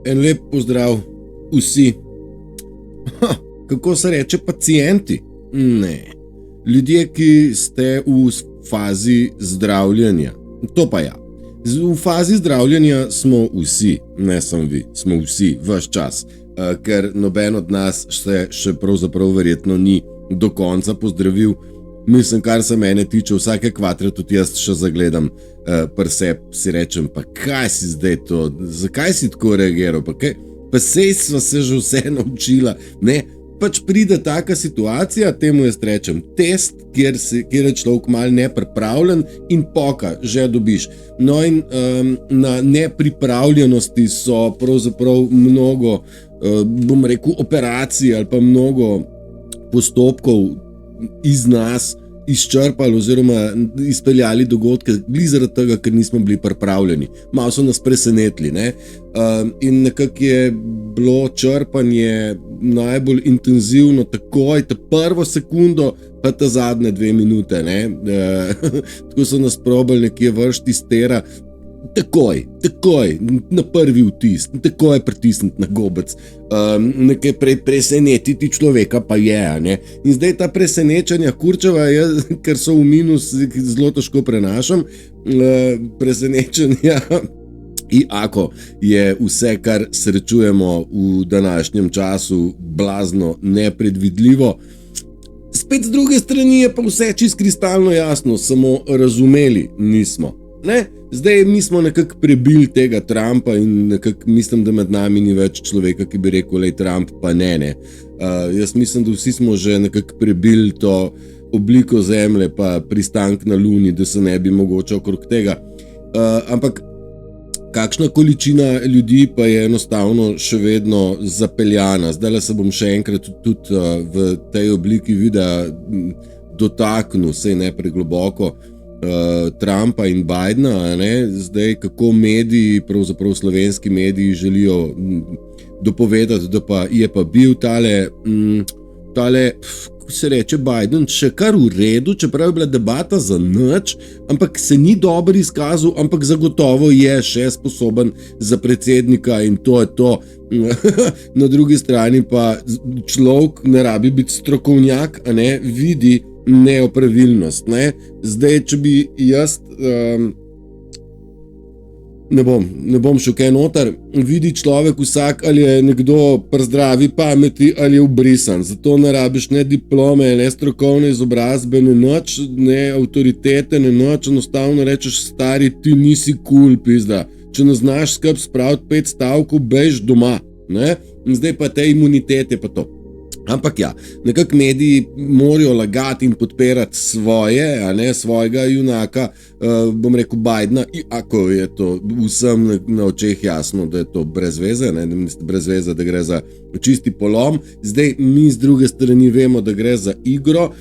En lep pozdrav vsi. Kako se reče pacienti? Ne. Ljudje, ki ste v fazi zdravljenja. To pa ja. V fazi zdravljenja smo vsi, ne sem vi, smo vsi, ves čas. Ker noben od nas se še pravzaprav verjetno ni do konca pozdravil. Mislim, kar se mene tiče, vsake kvatre tudi jaz še zagledam prsep, si rečem, pa kaj si zdaj to, zakaj si tako reagiral, pa sej sva se že vse naučila, ne, pač pride taka situacija, temu jaz rečem test, kjer je človek mal nepripravljen in poka, že dobiš. No in na nepripravljenosti so pravzaprav mnogo, bom rekel, operacij ali pa mnogo postopkov iz nas izčrpali oziroma izpeljali dogodke glih zaradi tega, ker nismo bili pripravljeni. Malo so nas presenetili, ne? In nekako je bilo črpanje najbolj intenzivno takoj, ta prvo sekundo, pa ta zadnje 2 minute, ne? Tako so nas probali nekje vršti iz tera, takoj, na prvi vtis, takoj pritisniti na gobec, nekaj presenetiti človeka pa je, ne. In zdaj ta presenečenja kurčeva, ker so v minus, zelo težko prenašam, presenečenja, iako je vse, kar srečujemo v današnjem času, blazno nepredvidljivo. Spet z druge strani je pa vse čisto kristalno jasno, samo razumeli nismo. Ne? Zdaj mi smo nekako prebili tega Trumpa in nekako mislim, da med nami ni več človeka, ki bi rekel, lej Trump, pa ne. Jaz mislim, da vsi smo že nekako prebili to obliko zemlje pa pristank na Luni, da se ne bi mogoče okrog tega. Ampak kakšna količina ljudi pa je enostavno še vedno zapeljana. Zdaj se bom še enkrat tudi v tej obliki videa dotaknil, sej ne pregloboko, Trumpa in Bidna, ne? Zdaj kako mediji, pravzaprav slovenski mediji želijo dopovedati, da pa je pa bil tale, kako se reče, Biden še kar v redu, čeprav je bila debata za nič, ampak se ni dobro izkazal, ampak zagotovo je še sposoben za predsednika in to je to. Na drugi strani pa človek ne rabi biti strokovnjak, a ne, vidi neopravilnost, ne. Zdaj, če bi jaz, ne bom šel kaj noter, vidi človek vsak, ali je nekdo pri zdravi pameti ali je ubrisan. Zato ne rabiš ne diplome, ne strokovne izobrazbe, ne nič, ne avtoritete, ne nič, enostavno rečeš, stari, ti nisi cool, pizda. Če ne znaš skup spraviti 5 stavkov, bež doma, ne. In zdaj pa te imunitete pa to. Ampak ja, nekako mediji morajo lagati in podpirati svoje, a ne, svojega junaka, bom rekel Bidna, ako je to vsem na očeh jasno, da je to brez veze, ne, brez veze, da gre za čisti polom. Zdaj mi z druge strani vemo, da gre za igro,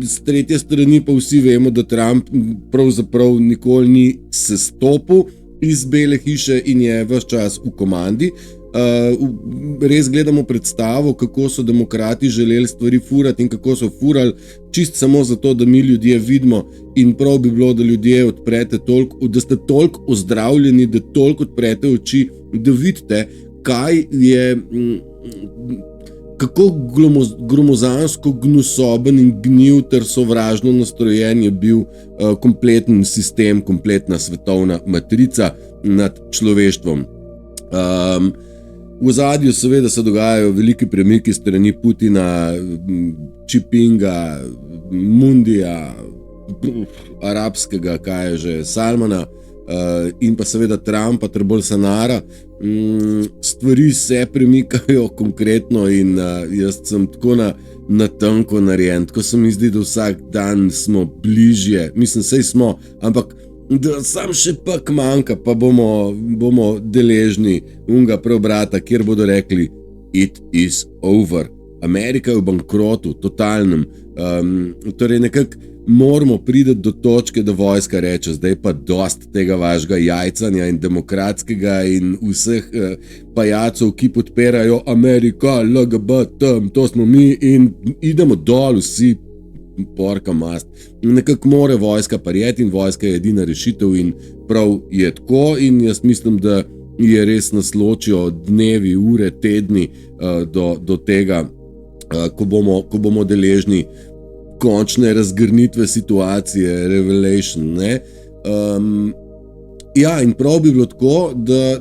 z tretje strani pa vsi vemo, da Trump pravzaprav nikoli ni sestopil iz Bele hiše in je ves čas v komandi. Res gledamo predstavo, kako so demokrati želeli stvari furati in kako so furali čist samo zato, da mi ljudje vidimo, in prav bi bilo, da ljudje odprete toliko, da ste toliko ozdravljeni, da toliko odprete oči, da vidite, kaj je, kako gromozansko gnusoben in gnil ter sovražno nastrojen je bil kompleten sistem, kompletna svetovna matrica nad človeštvom. V ozadju seveda se dogajajo veliki premiki strani Putina, Čipinga, Mundija, arabskega, kaj je že, Salmana, in pa seveda Trumpa ter Bolsonara. Stvari se premikajo konkretno in jaz sem tako na tanko narejen, tako se mi zdi, da vsak dan smo bližje, mislim, sej smo, ampak da sam še pak manjka, pa bomo deležni unga preobrata, kjer bodo rekli it is over. Amerika je v bankrotu, totalnem. Torej nekako moramo priti do točke, da vojska reče, zdaj pa dost tega vašega jajcanja in demokratskega in vseh pajacov, ki podpirajo Amerika, LGBT, to smo mi in idemo dol vsi, porka mast. Nekako mora vojska parjeti in vojska je edina rešitev in prav je tako in jaz mislim, da je res nas ločijo dnevi, ure, tedni do tega, ko bomo deležni končne razgrnitve situacije, revelation, ne. Ja, in prav bi bilo tako,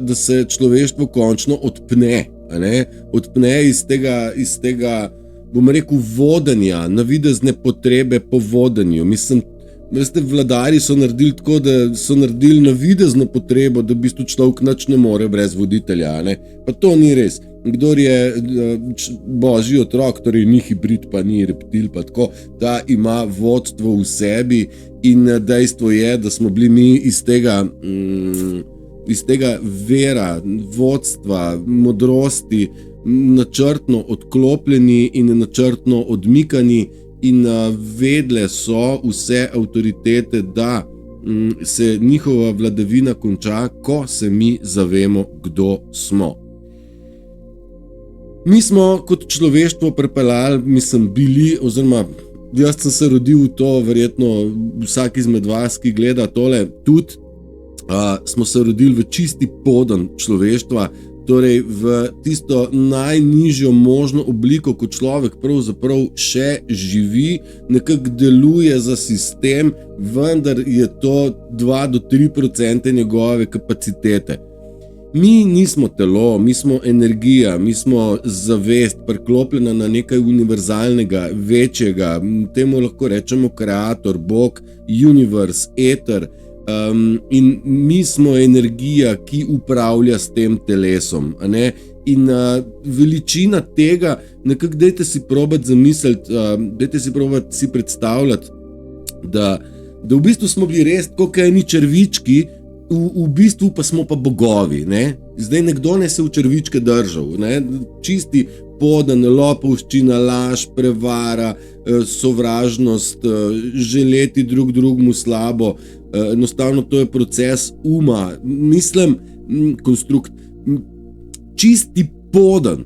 da se človeštvo končno odpne, ne? Odpne iz tega, bom rekel, vodenja, navidezne potrebe po vodenju. Mislim, veste, vladarji so naredili tako, da so naredili navidezno potrebo, da v bistvu človek nič ne more brez voditelja, ne? Pa to ni res. Kdor je božji otrok, torej ni hibrid, pa ni reptil, pa tako, da ima vodstvo v sebi in dejstvo je, da smo bili mi iz tega vera, vodstva, modrosti načrtno odklopljeni in načrtno odmikani in vedle so vse avtoritete, da se njihova vladavina konča, ko se mi zavemo, kdo smo. Mi smo kot človeštvo pripeljali, bili, oziroma jaz sem se rodil v to, verjetno vsak izmed vas, ki gleda tole, tudi smo se rodili v čisti poden človeštva, torej v tisto najnižjo možno obliko, ko človek pravzaprav še živi, nekako deluje za sistem, vendar je to 2-3% njegove kapacitete. Mi nismo telo, mi smo energija, mi smo zavest, priklopljena na nekaj univerzalnega, večjega, temu lahko rečemo kreator, Bog, univerz, eter, in mi smo energija, ki upravlja s tem telesom, a ne? In veličina tega, nekako dajte si probati zamisliti, dajte si probati si predstavljati, da v bistvu smo bili res tako eni črvički, v bistvu pa smo pa bogovi, ne? Zdaj nekdo ne se v črvičke držal, ne? Čisti poden, lopovščina, laž, prevara, sovražnost, želeti drugemu slabo, enostavno to je proces uma, konstrukt, čisti poden.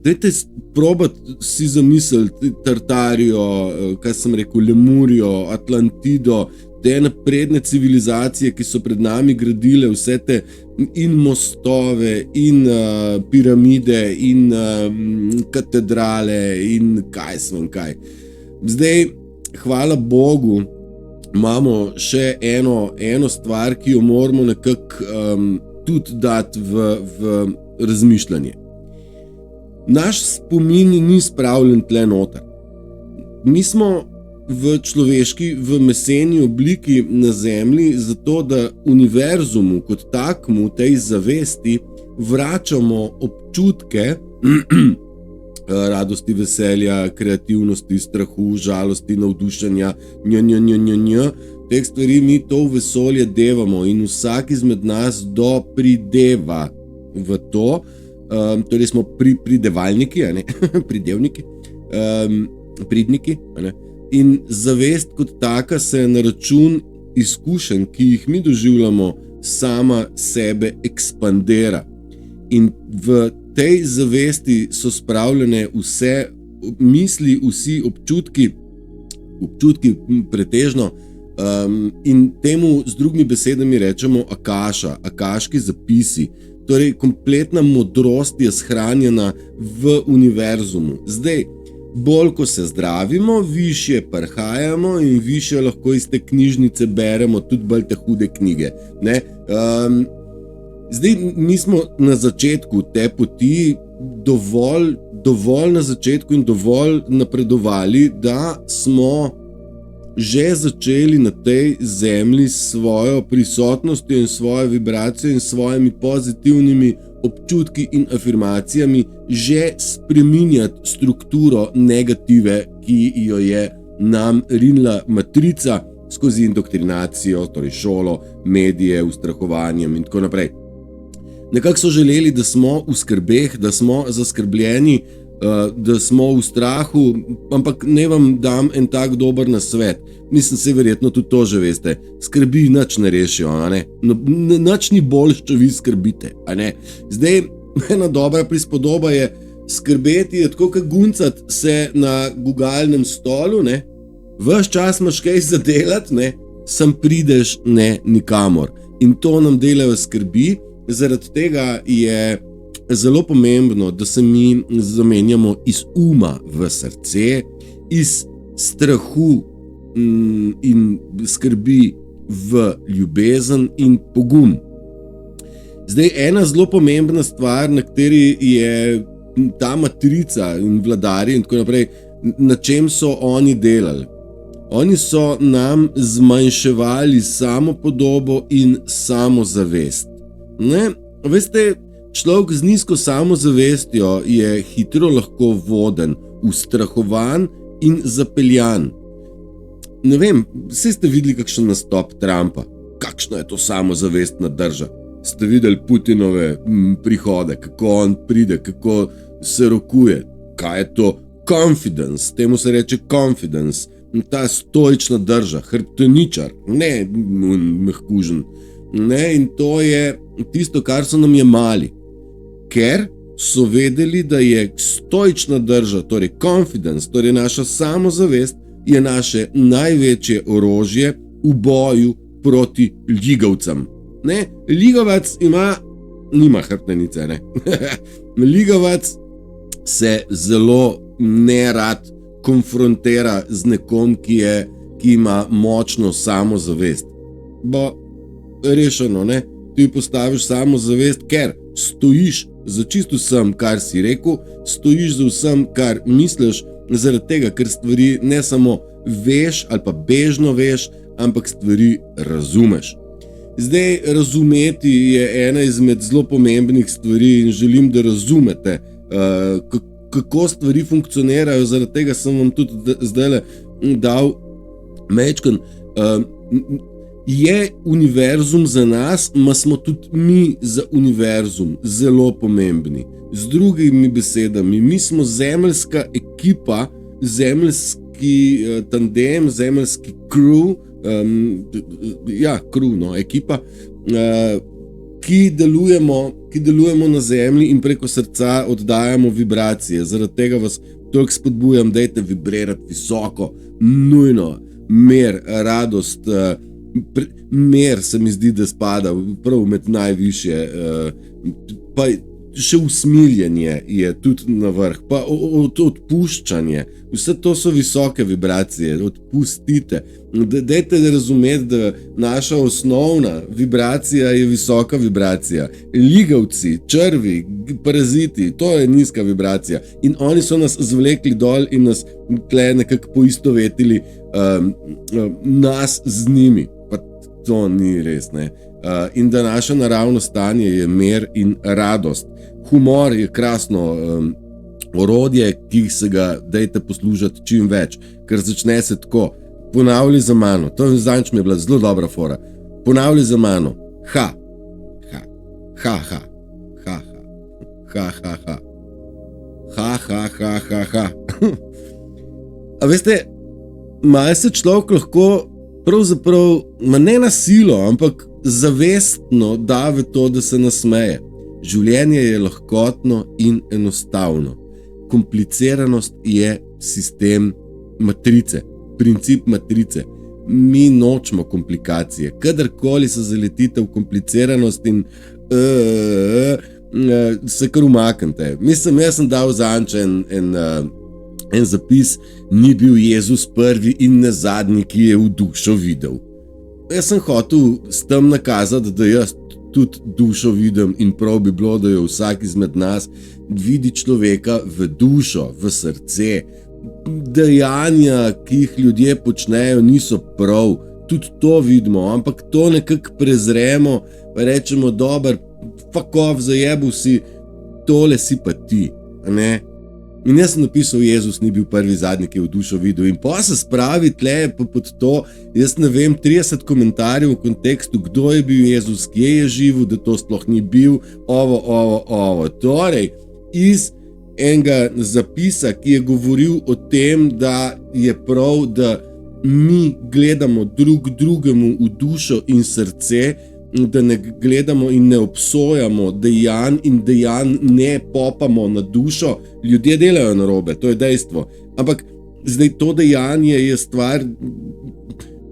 Dajte probati si zamisliti Tartarijo, kaj sem rekel, Lemurijo, Atlantido, te napredne civilizacije, ki so pred nami gradile vse te in mostove, in piramide, in katedrale, in kaj sem kaj. Zdaj, hvala Bogu, imamo še eno stvar, ki jo moramo nekako tudi dati v razmišljanje. Naš spomin ni spravljen tle noter. Mi smo v človeški, v meseni obliki na zemlji, zato da univerzumu kot takmu, tej zavesti, vračamo občutke radosti, veselja, kreativnosti, strahu, žalosti, navdušenja, teh stvari mi to v vesolje devamo in vsak izmed nas doprideva v to, torej smo pridevalniki, a ne? Pridevniki, pridniki, a ne? In zavest kot taka se na račun izkušenj, ki jih mi doživljamo, sama sebe ekspandira. In v tej zavesti so spravljene vse misli, vsi občutki pretežno, in temu z drugimi besedami rečemo akaša, akaški zapisi. Torej, kompletna modrost je shranjena v univerzumu. Zdaj, bolj ko se zdravimo, višje prihajamo in višje lahko iz te knjižnice beremo tudi bolj te hude knjige, ne? Zdaj, mi smo na začetku te poti dovolj na začetku in dovolj napredovali, da smo že začeli na tej zemlji s svojo prisotnostjo in svojo vibracijo in svojimi pozitivnimi občutki in afirmacijami že spreminjati strukturo negative, ki jo je nam rinila matrica skozi indoktrinacijo, torej šolo, medije, ustrahovanjem in tako naprej. Nekako so želeli, da smo v skrbeh, da smo zaskrbljeni, da smo v strahu, ampak ne vam dam en tak dober nasvet. Mislim, se verjetno tudi to že veste. Skrbi nič ne rešijo, a ne? No, nič ni bolj, če vi skrbite, a ne? Zdaj, ena dobra prispodoba je, skrbeti je tako, kot guncati se na gugalnem stolu, ne? Ves čas imaš kaj zadelati, ne? Sam prideš ne nikamor. In to nam delajo skrbi zaradi tega je zelo pomembno, da se mi zamenjamo iz uma v srce, iz strahu in skrbi v ljubezen in pogum. Zdaj, ena zelo pomembna stvar, na kateri je ta matrica in vladarji in tako naprej, na čem so oni delali. Oni so nam zmanjševali samopodobo in samozavest. Ne? Veste, človek z nizko samozavestjo je hitro lahko voden, ustrahovan in zapeljan. Ne vem, vsi ste videli kakšen nastop Trumpa. Kakšna je to samozavestna drža? Ste videli Putinove prihode, kako on pride, kako se rokuje. Kaj je to? Confidence, temu se reče confidence. Ta stoična drža, hrbteničar, ne mehkužen. Ne, in to je tisto, kar so nam jemali. Ker so vedeli, da je stoična drža, torej confidence, torej naša samozavest, je naše največje orožje v boju proti ljigavcem. Ne, ljigavac nima hrbtenice, ne. Ljigavac se zelo nerad konfrontira z nekom, ki ima močno samozavest. Bo rešeno, ne? Ti postaviš samozavest, ker stojiš za čisto vsem, kar si rekel, stojiš za vsem, kar misliš, zaradi tega, ker stvari ne samo veš ali pa bežno veš, ampak stvari razumeš. Zdaj, razumeti je ena izmed zelo pomembnih stvari in želim, da razumete, kako stvari funkcionirajo, zaradi tega sem vam tudi zdaj dal mečken. Je univerzum za nas, ma smo tudi mi za univerzum zelo pomembni. Z drugimi besedami, mi smo zemeljska ekipa, zemeljski tandem, zemeljski crew, ekipa, ki delujemo na zemlji in preko srca oddajamo vibracije. Zaradi tega vas toliko spodbujam, dajte vibrirati visoko, nujno, mir, radost, mir se mi zdi, da spada prav med najvišje, pa še usmiljenje je tudi na vrh, pa odpuščanje, vse to so visoke vibracije, odpustite. Dajte razumeti, da naša osnovna vibracija je visoka vibracija. Ligavci, črvi, paraziti, to je nizka vibracija. In oni so nas zvlekli dol in nas tle nekako poistovetili nas z njimi. Pa to ni res, ne. In da naše naravno stanje je mir in radost. Humor je krasno orodje, ki se ga dajte poslužati čim več, ker začne se tako. Ponavljaj za mano, to zadnjič mi je bila zelo dobra fora. Ponavljaj za mano. Ha, ha, ha, ha, ha, ha, ha, ha, ha, ha, ha, ha, ha. A veste, malo se človek lahko pravzaprav, ne na silo, ampak zavestno da v to, da se nasmeje. Življenje je lahkotno in enostavno. Kompliciranost je sistem matrice, princip matrice. Mi nočemo komplikacije. Kadarkoli se zaletite v kompliciranost in se kar umaknete. Mislim, jaz sem dal zanče en zapis, ni bil Jezus prvi in ne zadnji, ki je v dušo videl. Jaz sem hotel s tem nakazati, da jaz tudi dušo vidim in prav bi bilo, da jo vsak izmed nas vidi človeka v dušo, v srce. Dejanja, ki jih ljudje počnejo, niso prav, tudi to vidimo, ampak to nekako prezremo, pa rečemo, dober, fuck off, zajebil si, tole si pa ti, ne? In jaz sem napisal, Jezus ni bil prvi zadnji, ki je v dušo videl. In pa se spravi tle pod to, jaz ne vem, 30 komentarjev v kontekstu, kdo je bil Jezus, kje je živel, da to sploh ni bil, ovo. Torej, iz enega zapisa, ki je govoril o tem, da je prav, da mi gledamo drugemu v dušo in srce, da ne gledamo in ne obsojamo dejanj in dejanj ne popamo na dušo. Ljudje delajo narobe, to je dejstvo. Ampak zdaj to dejanje je stvar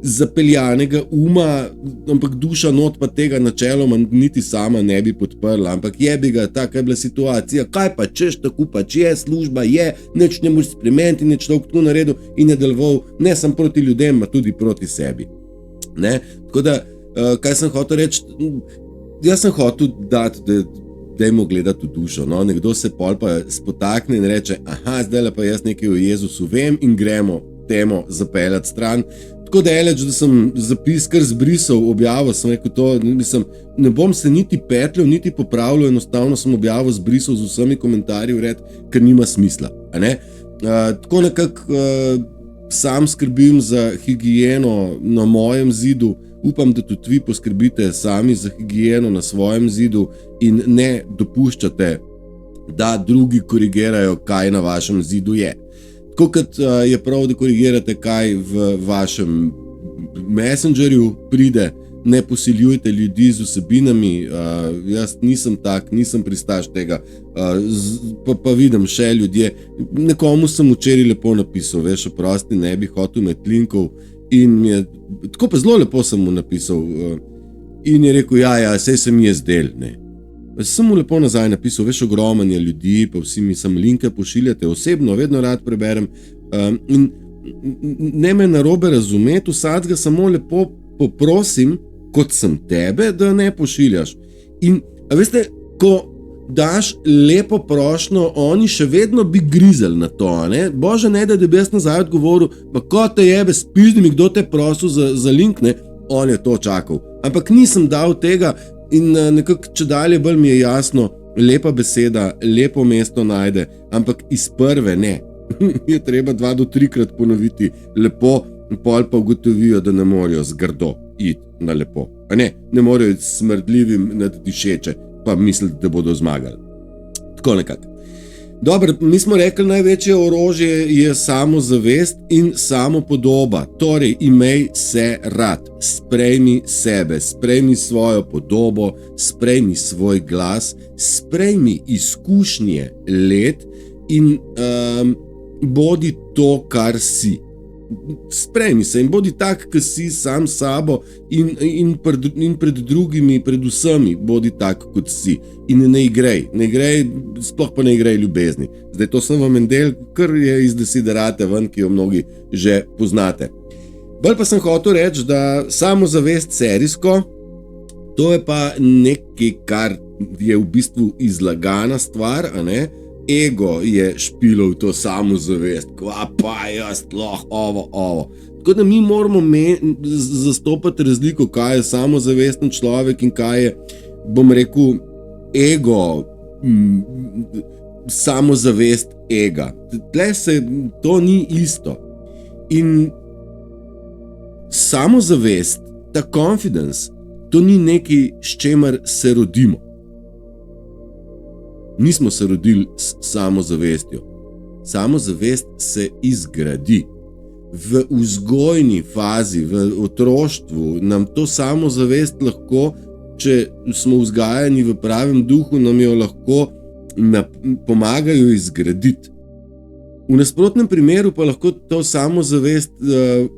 zapeljanega uma, ampak duša not pa tega načeloma niti sama ne bi podprla, ampak jebi ga, taka je bila situacija, kaj pa češ, tako pač je, služba je, nič ne moš spremeniti, nič tako naredil in je deloval ne samo proti ljudem, ma tudi proti sebi. Ne? Tako da, kaj sem hotel reči, jaz sem hotel dati, da dajmo gledati v dušo, no? Nekdo se pol pa spotakne in reče, aha, zdaj pa jaz nekaj o Jezusu vem in gremo temo zapeljati stran. Tako daleč, da sem zapis kar zbrisal, objavil, sem rekel to, ne bom se niti petljal, niti popravljal, enostavno sem objavil, zbrisal z vsemi komentarji vred, ker nima smisla. Tako nekako sam skrbim za higieno na mojem zidu, upam, da tudi vi poskrbite sami za higieno na svojem zidu in ne dopuščate, da drugi korigirajo, kaj na vašem zidu je. Tako kot je prav, da korigirate, kaj v vašem messengerju pride, ne posiljujte ljudi z vsebinami, jaz nisem tak, nisem pristaš tega, pa vidim še ljudje, nekomu sem včeraj lepo napisal, veš, oprosti, ne bi hotel med linkov in je, tako pa zelo lepo sem mu napisal in je rekel, ja, sej se mi je zdel, ne. Sem mu lepo nazaj napisal, veš, ogromen je ljudi, pa vsi mi sem linke pošiljate, osebno vedno rad preberem in ne me narobe razumeti, vsakega samo lepo poprosim, kot sem tebe, da ne pošiljaš. In, a veste, ko daš lepo prošnjo, oni še vedno bi grizel na to, ne? Bože, ne, da bi jaz nazaj odgovoril, pa ko te jebe, spizdi mi, kdo te prosil za link, ne? On je to čakal. Ampak nisem dal tega, in nekako, če dalje bolj mi je jasno, lepa beseda, lepo mesto najde, ampak iz prve ne. Je treba 2 do 3 krat ponoviti lepo, pol pa ugotovijo, da ne morajo zgrdo iti na lepo. A ne morajo iti smrdljivim naddišeče, pa misliti, da bodo zmagali. Tako nekako. Dobro, mi smo rekli, največje orožje je samozavest in samopodoba. Torej, imej se rad, sprejmi sebe, sprejmi svojo podobo, sprejmi svoj glas, sprejmi izkušnje let in bodi to, kar si. Sprejmi se in bodi tak, ki si sam sabo in pred drugimi, pred vsemi bodi tak, kot si. In ne igrej, sploh pa ne igrej ljubezni. Zdaj to sem vam en del, kar je iz desiderate ven, ki jo mnogi že poznate. Bolj pa sem hotel reči, da samozavest serijsko, to je pa nekaj, kar je v bistvu izlagana stvar, a ne? Ego je špilov to samozavest, kva pa jaz lahko ovo. Tako da mi moramo zastopati razliko, kaj je samozavesten človek in kaj je, bom rekel, ego, samozavest ega. Tle se to ni isto. In samozavest, ta confidence, to ni nekaj, s čemer se rodimo. Nismo se rodili s samozavestjo. Samozavest se izgradi. V vzgojni fazi, v otroštvu nam to samozavest lahko, če smo vzgajani v pravem duhu, nam jo lahko pomagajo izgraditi. V nasprotnem primeru pa lahko to samozavest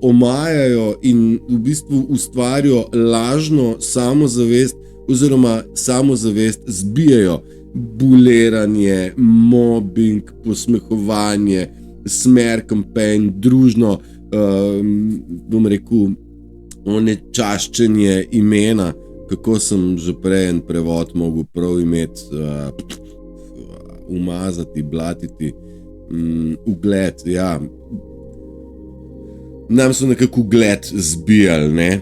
omajajo in v bistvu ustvarijo lažno samozavest oziroma samozavest zbijajo. Buleranje, mobbing, posmehovanje, smer kampanje, družno, bom rekel, onečaščenje imena, kako sem že prej en prevod mogel prav imeti, umazati, blatiti, ugled, ja. Nam so nekako ugled zbijali, ne.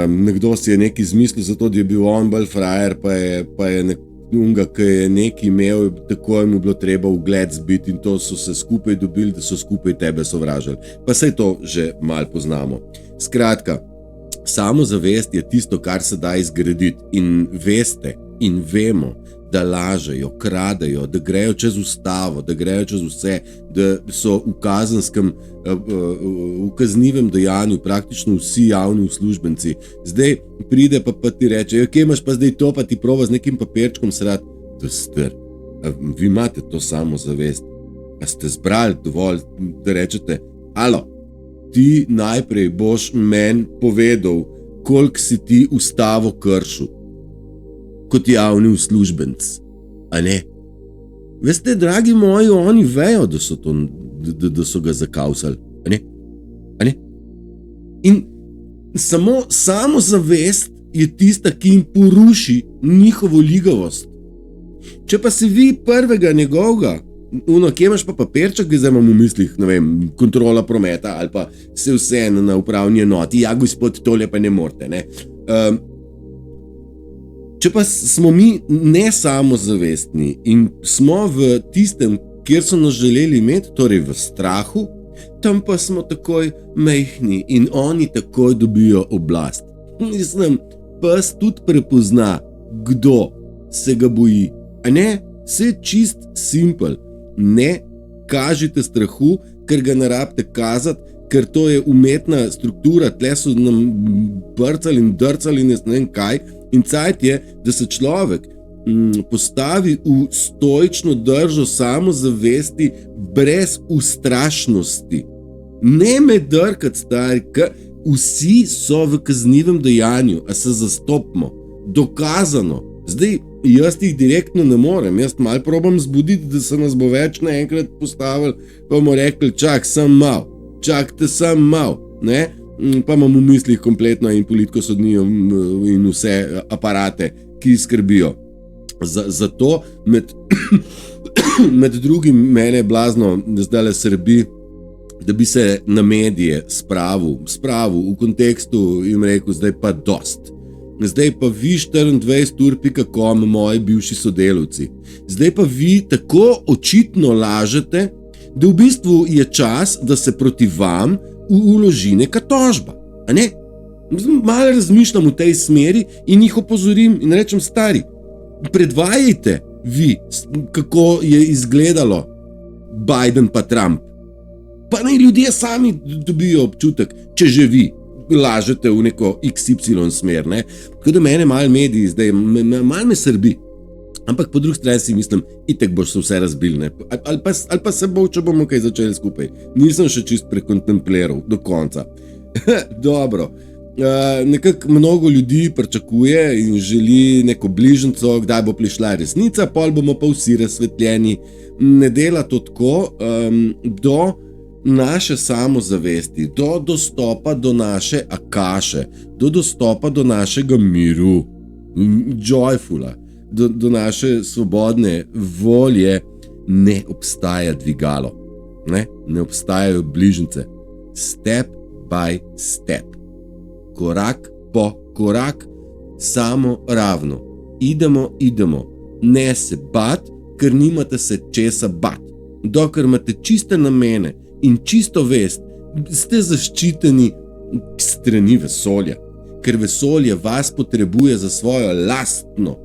Nekdo si je nekaj izmislil zato, da je bil on bolj frajer, pa je unga, ki je nekaj imel, tako je mu bilo treba ugled zbiti in to so se skupaj dobili, da so skupaj tebe sovražali. Pa saj to že malo poznamo. Skratka, samozavest je tisto, kar se da izgraditi in veste in vemo, da lažejo, kradejo, da grejo čez ustavo, da grejo čez vse, da so v kazenskem, v kaznivem dejanju praktično vsi javni uslužbenci. Zdaj pride pa ti reče, kje imaš pa zdaj to, pa ti prova z nekim papirčkom srati. To str. Vi imate to samozavest. A ste zbrali dovolj, da rečete, alo, ti najprej boš meni povedal, koliko si ti ustavo kršil kot javni uslužbenc, a ne? Veste, dragi moji, oni vejo, da so ga zakavsali, a ne? A ne? In samozavest je tista, ki jim poruši njihovo ligavost. Če pa si vi prvega njegovega, kje imaš pa papirček, ki zdaj imam v mislih, ne vem, kontrola prometa ali pa se vse na upravni enoti, ja, gospod, tole pa ne morete, ne? Če pa smo mi ne samozavestni in smo v tistem, kjer so nas želeli imeti, torej v strahu, tam pa smo takoj majhni in oni takoj dobijo oblast. Mislim, pes tudi prepozna, kdo se ga boji. A ne, vse čist simpel. Ne kažite strahu, ker ga ne rabite kazati, ker to je umetna struktura, tle so nam brcali in drcali in ne vem kaj. In cajt je, da se človek postavi v stoično držo samozavesti brez ustrašnosti. Ne me drkati, stari, vsi so v kaznivem dejanju, a se zastopimo. Dokazano. Zdaj, jaz jih direktno ne morem, jaz malo probam zbuditi, da se nas bo več naenkrat postavili, pa bomo rekli, čakajte sam mal, ne? Pa imam v mislih kompletno in politiko sodnijo in vse aparate, ki skrbijo. Zato med drugim mene blazno zdajle srbi, da bi se na medije spravil v kontekstu in rekel, zdaj pa dost. Zdaj pa vi 24ur.com, moji bivši sodelavci. Zdaj pa vi tako očitno lažete, da v bistvu je čas, da se proti vam vloži neka tožba. A ne? Malo razmišljam v tej smeri in jih opozorim in rečem, stari, predvajajte vi, kako je izgledalo Biden pa Trump. Pa naj ljudje sami dobijo občutek, če že vi lažete v neko XY smer, ne? Tako da mene malo mediji zdaj, malo me srbi. Ampak po drugi strani si mislim, itek boš se vse razbil, ne? Ali pa se bo, če bomo kaj začeli skupaj. Nisem še čist prekontempliral do konca. Dobro. Nekako mnogo ljudi pričakuje in želi neko bližnjico, kdaj bo prišla resnica, pol bomo pa vsi razsvetljeni. Ne dela to tako, do naše samozavesti, do dostopa do naše akaše, do dostopa do našega miru, joyfula, do naše svobodne volje ne obstaja dvigalo, ne obstajajo bližnjice. Step by step, korak po korak, samo ravno. Idemo, ne se bat, ker nimate se česa bat. Dokler imate čiste namene in čisto vest, ste zaščiteni strani vesolja, ker vesolje vas potrebuje za svojo lastno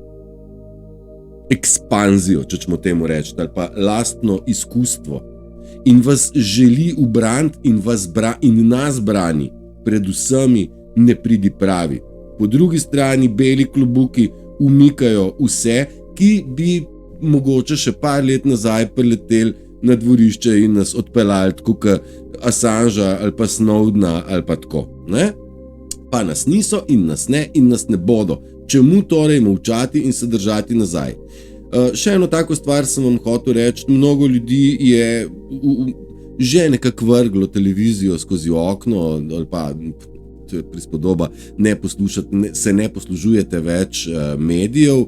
ekspanzijo, če ćemo temu reči, ali pa lastno izkustvo. In vas želi ubraniti in nas brani, predvsemi nepridipravi. Po drugi strani beli klobuki umikajo vse, ki bi mogoče še par let nazaj prileteli na dvorišče in nas odpeljali tako kot Assangea ali pa Snowdena ali pa tako, ne? Pa nas niso in nas ne bodo. Čemu torej molčati in se držati nazaj? Še eno tako stvar sem vam hotel reči, mnogo ljudi je že nekako vrglo televizijo skozi okno ali pa prispodoba, se ne poslužujete več medijev,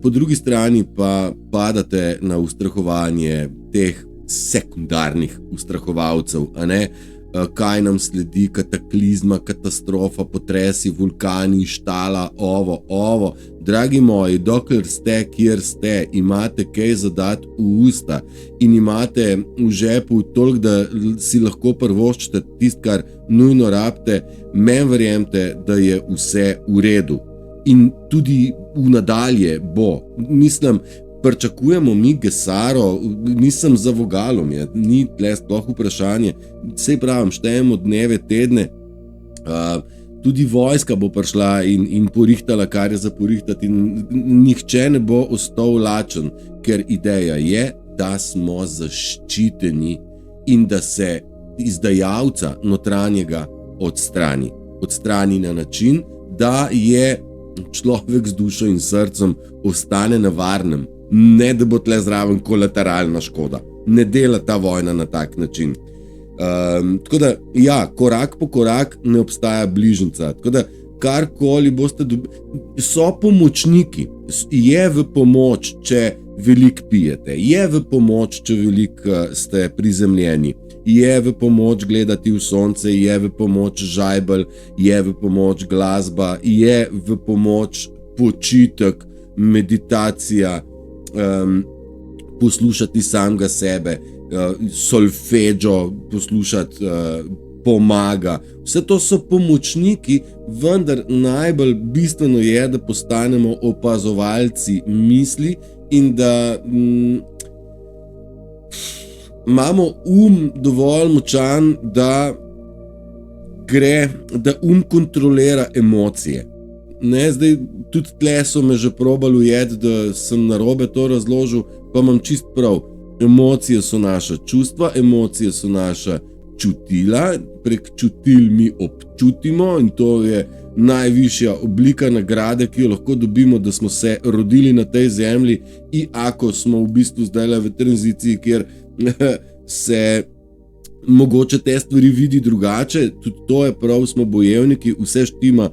po drugi strani pa padate na ustrahovanje teh sekundarnih ustrahovalcev, a ne? Kaj nam sledi, kataklizma, katastrofa, potresi, vulkani, štala, ovo. Dragi moji, dokler ste, kjer ste, imate kaj zadati v usta in imate v žepu toliko, da si lahko prvoščite tisto, kar nujno rabite, meni verjemte, da je vse v redu. In tudi v nadalje bo. Mislim, pričakujemo mi Gesaro, nisem za vogalom, ni tle sploh vprašanje. Sej pravim, štejemo dneve, tedne, tudi vojska bo prišla in porihtala, kar je za porihtati, in nihče ne bo ostal lačen, ker ideja je, da smo zaščiteni in da se izdajalca notranjega odstrani. Odstrani na način, da je človek z dušo in srcem ostane na varnem, ne da bo tle zraven kolateralna škoda. Ne dela ta vojna na tak način. Tako da, ja, korak po korak ne obstaja bližnjica. Tako da, karkoli boste dobili, so pomočniki. Je v pomoč, če veliko pijete. Je v pomoč, če veliko ste prizemljeni. Je v pomoč gledati v sonce, je v pomoč žajbelj, je v pomoč glasba, je v pomoč počitek, meditacija, poslušati samega sebe, solfeggio poslušati pomaga. Vse to so pomočniki, vendar najbolj bistveno je, da postanemo opazovalci misli in da imamo dovolj močan, da kontrolira emocije. Ne, zdaj tudi tle so me že probali ujeti, da sem narobe to razložil, pa imam čist prav. Emocije so naša čustva, emocije so naša čutila, prek čutil mi občutimo in to je najvišja oblika nagrade, ki jo lahko dobimo, da smo se rodili na tej zemlji in ako smo v bistvu zdaj v tranziciji, kjer se mogoče te stvari vidi drugače, tudi to je prav, smo bojevniki, vse štima,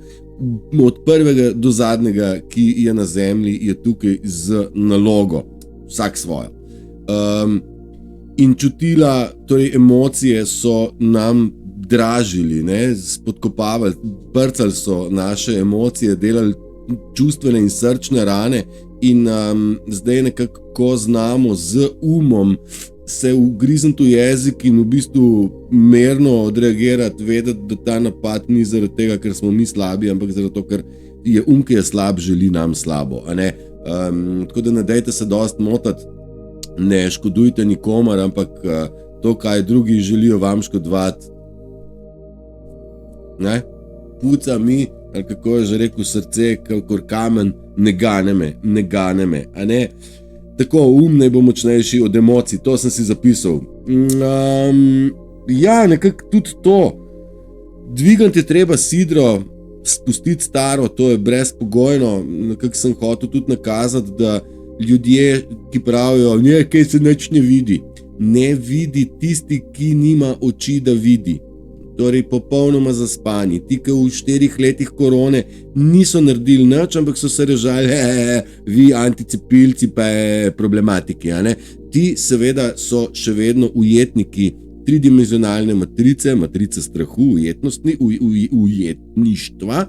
od prvega do zadnjega, ki je na zemlji, je tukaj z nalogo, vsak svojo. In čutila, torej emocije so nam dražili, spodkopavali, brcali so naše emocije, delali čustvene in srčne rane in zdaj nekako znamo z umom se ugrizniti v jezik in v bistvu merno odreagirati, vedeti, da ta napad ni zaradi tega, ker smo mi slabi, ampak zaradi to, ker je ki je slab, želi nam slabo. Tako da ne dajte se dosti motati, ne škodujte nikomar, ampak to, kaj drugi želijo vam škodovati, puca mi, ali kako je že rekel, srce, kakor kamen, ne gane me. Tako, naj bo močnejši od emocij, to sem si zapisal. Ja, nekako tudi to. Dvigati je treba sidro, spustiti staro, to je brezpogojno. Nekako sem hotel tudi nakazati, da ljudje, ki pravijo, kaj se nič ne vidi. Ne vidi tisti, ki nima oči, da vidi. Torej, popolnoma zaspani. Ti, ki v 4 letih korone niso naredili nič, ampak so se režali, vi anticepilci pa problematiki. Ti seveda so še vedno ujetniki tridimenzionalne matrice strahu, ujetništva,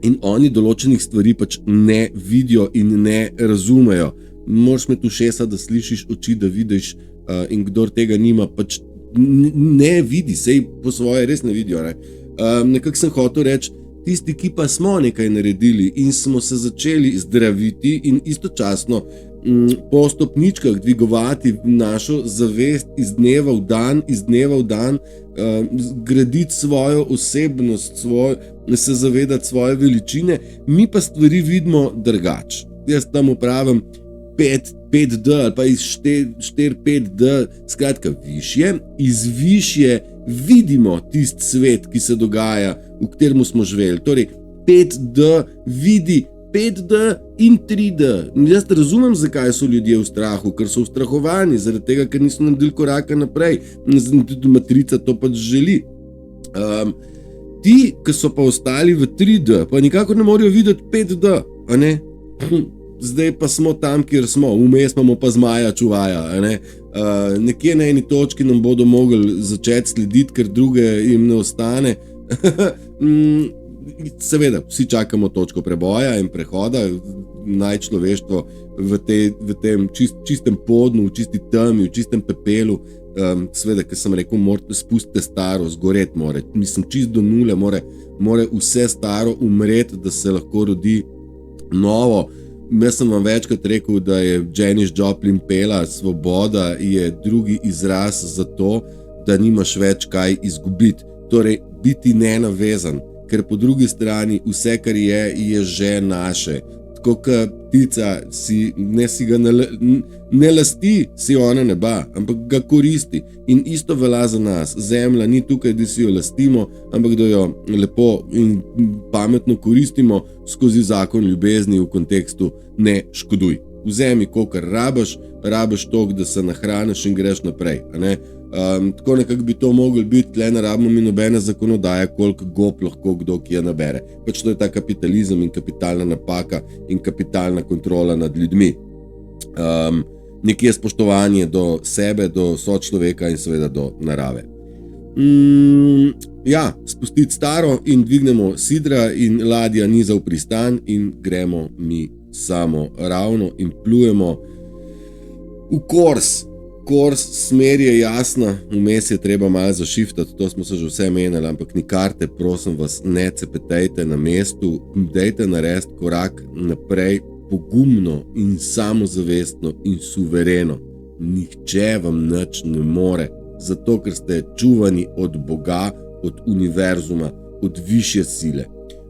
in oni določenih stvari pač ne vidijo in ne razumejo. Moraš imeti ušesa, da slišiš, oči, da vidiš, in kdor tega nima, pač ne vidi, sej po svoje res ne vidijo. Nekako sem hotel reči, tisti, ki pa smo nekaj naredili in smo se začeli zdraviti in istočasno po stopničkah dvigovati našo zavest iz dneva v dan, graditi svojo osebnost, se zavedati svoje veličine, mi pa stvari vidimo drugače. Jaz tam upravim 5D ali pa iz 4-5D, skratka višje, iz višje vidimo tisti svet, ki se dogaja, v katerem smo živeli. Torej, 5D vidi 5D in 3D. Jaz razumem, zakaj so ljudje v strahu, ker so ustrahovani, zaradi tega, ker niso naredili koraka naprej. Tudi matrica to pač želi. Ti, ki so pa ostali v 3D, pa nikakor ne morejo videti 5D, Zdaj pa smo tam, kjer smo, vmes imamo pa zmaja čuvaja. Nekje na eni točki nam bodo mogli začeti slediti, ker druge jim ne ostane. Seveda, vsi čakamo točko preboja in prehoda, naj človeštvo v tem čistem podnu, v čisti temi, v čistem pepelu, seveda, ker sem rekel, morate spustiti staro, zgoreti more. Mislim, čist do nule, more vse staro umreti, da se lahko rodi novo. Jaz sem vam večkrat rekel, da je Janis Joplin pela, svoboda je drugi izraz za to, da nimaš več kaj izgubiti. Torej, biti nenavezan, ker po drugi strani vse, kar je že naše. tako kot ptica, si ga ne lasti si ona neba, ampak ga koristi. In isto velja za nas. Zemlja ni tukaj, da si jo lastimo, ampak da jo lepo in pametno koristimo skozi zakon ljubezni v kontekstu ne škoduj. Vzemi, kolikor rabiš toliko, da se nahraniš in greš naprej. Tako nekako bi to moglo biti, tle ne rabimo mi nobene zakonodaje, koliko gob lahko kdo kje nabere. Pač to je ta kapitalizem in kapitalna napaka in kapitalna kontrola nad ljudmi. Nekje spoštovanje do sebe, do sočloveka in seveda do narave. Spustiti staro in dvignemo sidra in ladja niza v pristan in gremo mi samo ravno in plujemo v kors, smer je jasna, vmes je treba malo zašiftati, to smo se že vse menili, ampak nikarte, prosim vas, ne cepetejte na mestu, dejte narediti korak naprej, pogumno in samozavestno in suvereno. Nihče vam nič ne more, zato ker ste čuvani od Boga, od univerzuma, od višje sile.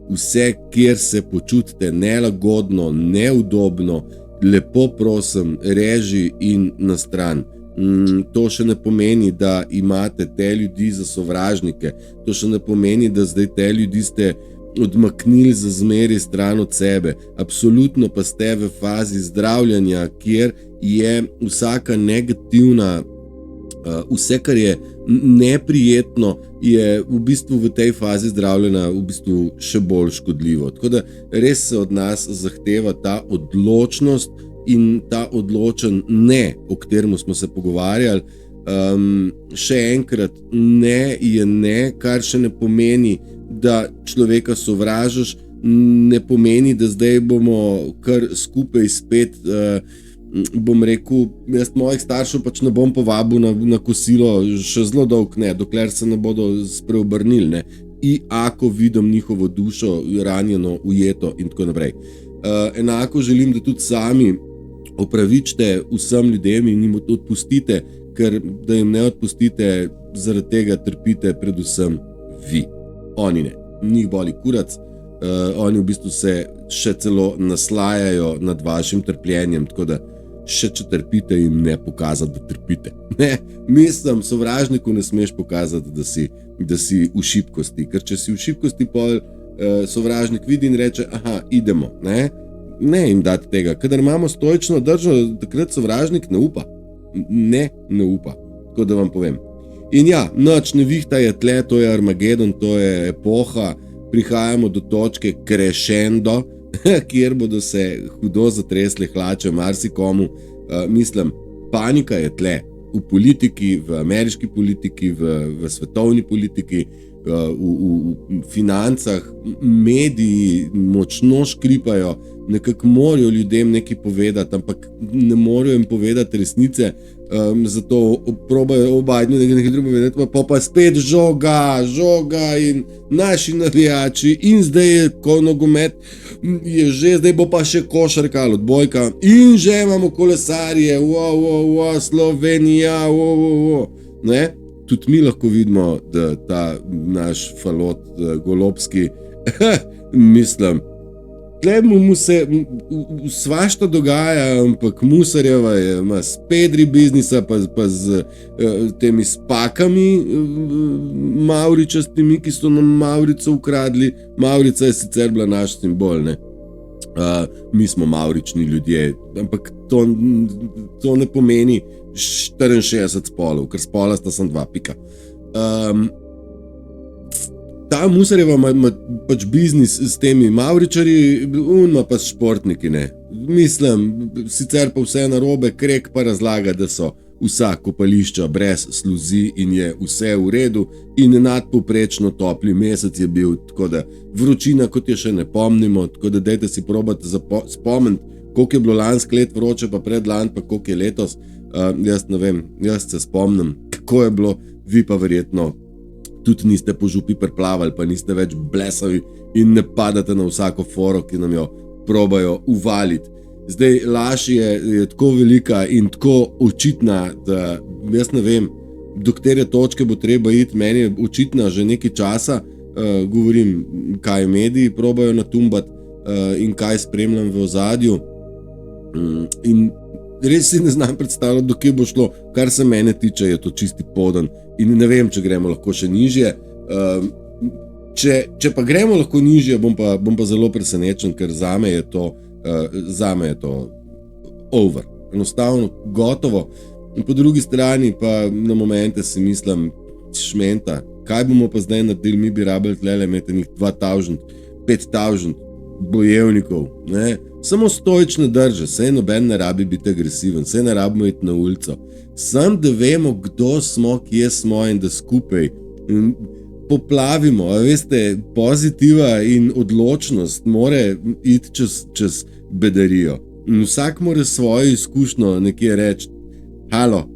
Vse, kjer se počutite nelagodno, neudobno, lepo prosim, reži in na stran. To še ne pomeni, da imate te ljudi za sovražnike, to še ne pomeni, da zdaj te ljudi ste odmaknili za zmeri stran od sebe. Absolutno pa ste v fazi zdravljenja, kjer je vsaka negativna, vse, kar je neprijetno, je v bistvu v tej fazi zdravljenja v bistvu še bolj škodljivo. Tako da res se od nas zahteva ta odločnost in ta odločen ne, o katerem smo se pogovarjali. Še enkrat, ne je ne, kar še ne pomeni, da človeka sovražiš, ne pomeni, da zdaj bomo kar skupaj spet, bom rekel, jaz mojih staršev pač ne bom povabil na kosilo še zelo dolg ne, dokler se ne bodo spreobrnili, ne. I ako vidim njihovo dušo ranjeno, ujeto in tako naprej. Enako želim, da tudi sami opravičite vsem ljudem in jim odpustite, ker da jim ne odpustite, zaradi tega trpite predvsem vi. Oni ne. Njih boli kurac, oni v bistvu se še celo naslajajo nad vašim trpljenjem, tako da še če trpite, jim ne pokazati, da trpite. Ne, mislim, sovražniku ne smeš pokazati, da si v šibkosti, ker če si v šibkosti, pol sovražnik vidi in reče, aha, idemo, ne jim dati tega. Kadar imamo stoično držo, takrat sovražnik ne upa. Ne upa. Tako da vam povem. In noč nevihta je tle, to je Armagedon, to je epoha, prihajamo do točke crescendo, kjer bodo se hudo zatresle hlače marsikomu. Mislim, panika je tle. V politiki, v ameriški politiki, v svetovni politiki, v financah, mediji močno škripajo, nekako morajo ljudem nekaj povedati, ampak ne morajo jim povedati resnice, zato probajo obajno nekaj drugo povedati, pa spet žoga in naši navijači in zdaj je nogomet, je že, zdaj bo pa še košarka ali odbojka in že imamo kolesarje, Slovenija, ne? Tudi mi lahko vidimo, da ta naš falot golobski, mislim, tle mu se svašta dogaja, ampak Musarjeva ima s Pedri biznisa, pa z temi spakami mavričastimi, ki so nam Mavrico ukradli. Mavrica je sicer bila naš simbol, ne? Mi smo mavrični ljudje, ampak to ne pomeni 64 spolov, ker spola sta sem 2 pika. Ta Musarjeva ima pač biznis s temi mavričarji, ima pa športniki, ne. Mislim, sicer pa vse narobe, Krek pa razlaga, da so vsa kopališča brez sluzi in je vse v redu in nadpovprečno topli mesec je bil, tako da vročina, kot je še ne pomnimo, tako da dajte si probati spomniti, koliko je bilo lansko let vroče, pa predlan, pa koliko je letos. Jaz ne vem, jaz se spomnim, kako je bilo, vi pa verjetno tudi niste po župi preplavali, pa niste več blesavi in ne padate na vsako foro, ki nam jo probajo uvaliti. Zdaj, laž je tako velika in tako očitna, da jaz ne vem, do katere točke bo treba iti, meni je očitna že nekaj časa, govorim, kaj mediji probajo natumbati, in kaj spremljam v ozadju. In res si ne znam predstavljati, do kje bo šlo. Kar se mene tiče, je to čisti poden. In ne vem, če gremo lahko še nižje. Če pa gremo lahko nižje, bom pa zelo presenečen, ker zame je to over. Enostavno, gotovo. In po drugi strani pa na momente si mislim, šmenta, kaj bomo pa zdaj naredili, mi bi rabili tlele imeti njih 2000, 5000 bojevnikov, ne? Samo stoično drže, saj noben ne rabi biti agresiven, saj ne rabimo iti na ulico. Sam da vemo, kdo smo, kje smo in da skupaj poplavimo, a veste, pozitiva in odločnost more iti čez bedarijo. In vsak mora svojo izkušnjo nekje reči, halo,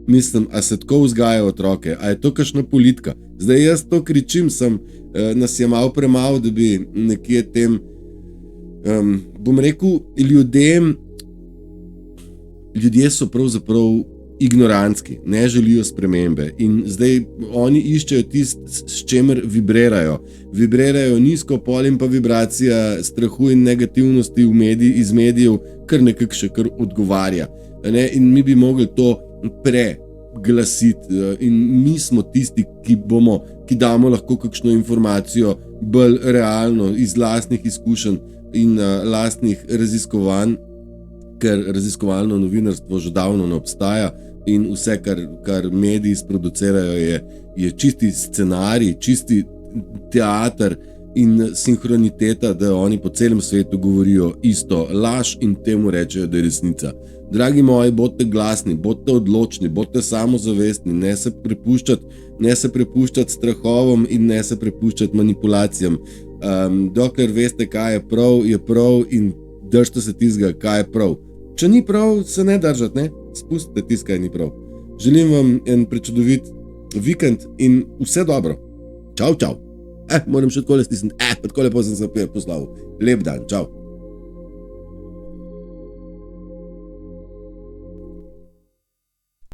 mislim, a se tako vzgajajo otroke, a je to kakšna politika? Zdaj jaz to kričim, nas je malo premalo, da bi nekje tem, bom rekel, ljudje so pravzaprav ignorantski, ne želijo spremembe in zdaj oni iščejo tisto, s čemer vibrirajo. Vibrirajo nizko pol in pa vibracija strahu in negativnosti iz medijev kar nekako še kar odgovarja. Ne? In mi bi mogli to preglasiti in mi smo tisti, ki damo lahko kakšno informacijo bolj realno iz lastnih izkušenj in lastnih raziskovanj, ker raziskovalno novinarstvo že davno ne obstaja in vse, kar mediji sproducirajo, je čisti scenarij, čisti teater in sinhroniteta, da oni po celem svetu govorijo isto laž in temu rečejo, da je resnica. Dragi moji, bodite glasni, bodite odločni, bodite samozavestni, ne se prepuščati strahovom in ne se prepuščati manipulacijam. Dokler veste, kaj je prav in držite se tistega, kaj je prav. Če ni prav, se ne držati, ne? Spustite tisto, kaj ni prav. Želim vam en prečudovit vikend in vse dobro. Čau. Moram še takole stisniti, pa takole pa sem se poslal. Lep dan, čau.